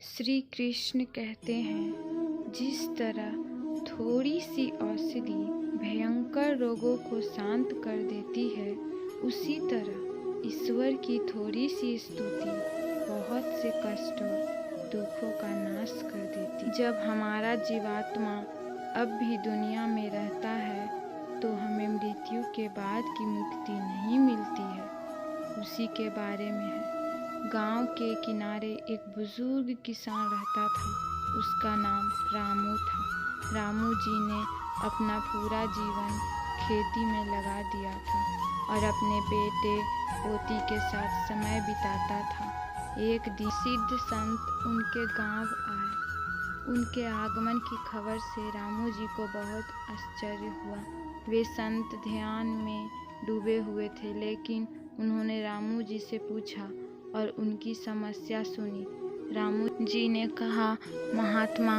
श्री कृष्ण कहते हैं, जिस तरह थोड़ी सी औषधि भयंकर रोगों को शांत कर देती है, उसी तरह ईश्वर की थोड़ी सी स्तुति बहुत से कष्टों दुखों का नाश कर देती। जब हमारा जीवात्मा अब भी दुनिया में रहता है तो हमें मृत्यु के बाद की मुक्ति नहीं मिलती है। उसी के बारे में है। गांव के किनारे एक बुजुर्ग किसान रहता था। उसका नाम रामू था। रामू जी ने अपना पूरा जीवन खेती में लगा दिया था और अपने बेटे पोती के साथ समय बिताता था। एक दिन सिद्ध संत उनके गांव आए। उनके आगमन की खबर से रामू जी को बहुत आश्चर्य हुआ। वे संत ध्यान में डूबे हुए थे, लेकिन उन्होंने रामू जी से पूछा और उनकी समस्या सुनी। रामू जी ने कहा, महात्मा,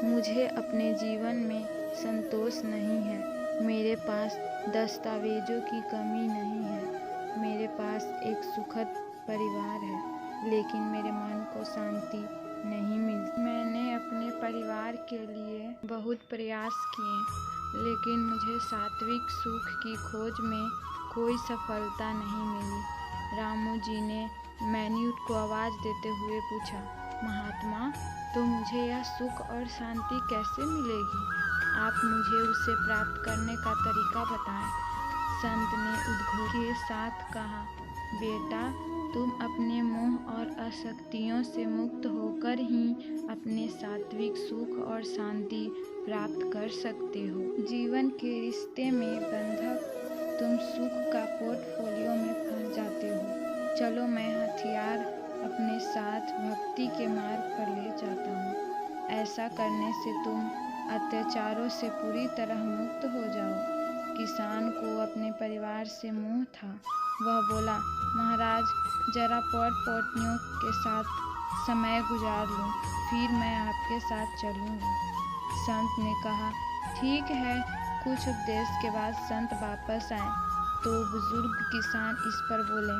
मुझे अपने जीवन में संतोष नहीं है। मेरे पास दस्तावेजों की कमी नहीं है। मेरे पास एक सुखद परिवार है, लेकिन मेरे मन को शांति नहीं मिलती। मैंने अपने परिवार के लिए बहुत प्रयास किए, लेकिन मुझे सात्विक सुख की खोज में कोई सफलता नहीं मिली। रामू जी ने मैन्यूट को आवाज़ देते हुए पूछा, महात्मा, तो मुझे यह सुख और शांति कैसे मिलेगी? आप मुझे उसे प्राप्त करने का तरीका बताएं। संत ने उद्घोष के साथ कहा, बेटा, तुम अपने मोह और आसक्तियों से मुक्त होकर ही अपने सात्विक सुख और शांति प्राप्त कर सकते हो। जीवन के रिश्ते में बंधक तुम सुख का पोर्टफोलियो में फंस जाते हो। चलो, मैं हथियार अपने साथ भक्ति के मार्ग पर ले जाता हूँ। ऐसा करने से तुम अत्याचारों से पूरी तरह मुक्त हो जाओ। किसान को अपने परिवार से मोह था। वह बोला, महाराज, जरा पोतियों के साथ समय गुजार लूं, फिर मैं आपके साथ चलूँगा। संत ने कहा, ठीक है। कुछ उपदेश के बाद संत वापस आए तो बुजुर्ग किसान इस पर बोले,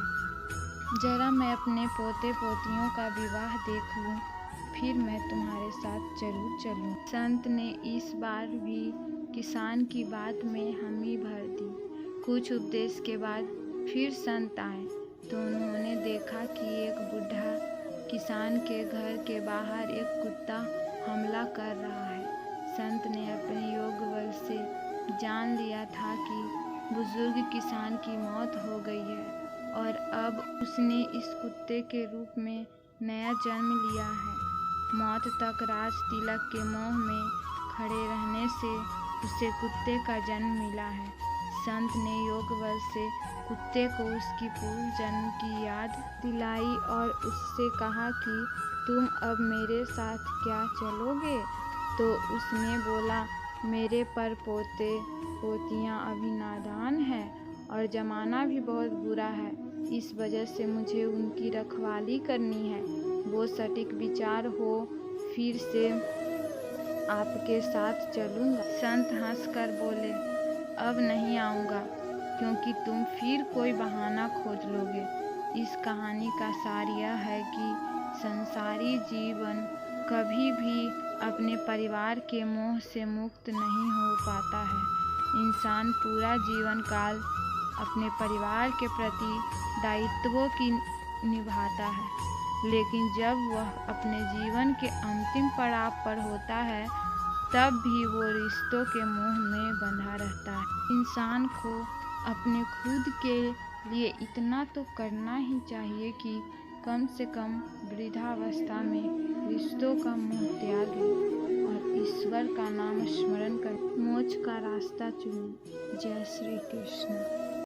जरा मैं अपने पोते पोतियों का विवाह देख लूं, फिर मैं तुम्हारे साथ जरूर चलूं। संत ने इस बार भी किसान की बात में हामी भर दी। कुछ उपदेश के बाद फिर संत आए तो उन्होंने देखा कि एक बूढ़ा किसान के घर के बाहर एक कुत्ता हमला कर रहा है। संत ने अपने योग बल से जान लिया था कि बुजुर्ग किसान की मौत हो गई है और अब उसने इस कुत्ते के रूप में नया जन्म लिया है। मौत तक राज तिलक के मोह में खड़े रहने से उसे कुत्ते का जन्म मिला है। संत ने योग बल से कुत्ते को उसकी पूर्व जन्म की याद दिलाई और उससे कहा कि तुम अब मेरे साथ क्या चलोगे? तो उसने बोला, मेरे पर पोते पोतियां अभी नादान हैं और जमाना भी बहुत बुरा है। इस वजह से मुझे उनकी रखवाली करनी है। वो सटीक विचार हो फिर से आपके साथ चलूँगा। संत हंसकर बोले, अब नहीं आऊँगा, क्योंकि तुम फिर कोई बहाना खोज लोगे। इस कहानी का सार यह है कि संसारी जीवन कभी भी अपने परिवार के मोह से मुक्त नहीं हो पाता है। इंसान पूरा जीवन काल अपने परिवार के प्रति दायित्वों की निभाता है, लेकिन जब वह अपने जीवन के अंतिम पड़ाव पर होता है, तब भी वो रिश्तों के मोह में बंधा रहता है। इंसान को अपने खुद के लिए इतना तो करना ही चाहिए कि कम से कम वृद्धावस्था में रिश्तों का मोह त्यागे और ईश्वर का नाम स्मरण कर मोक्ष का रास्ता चुने। जय श्री कृष्ण।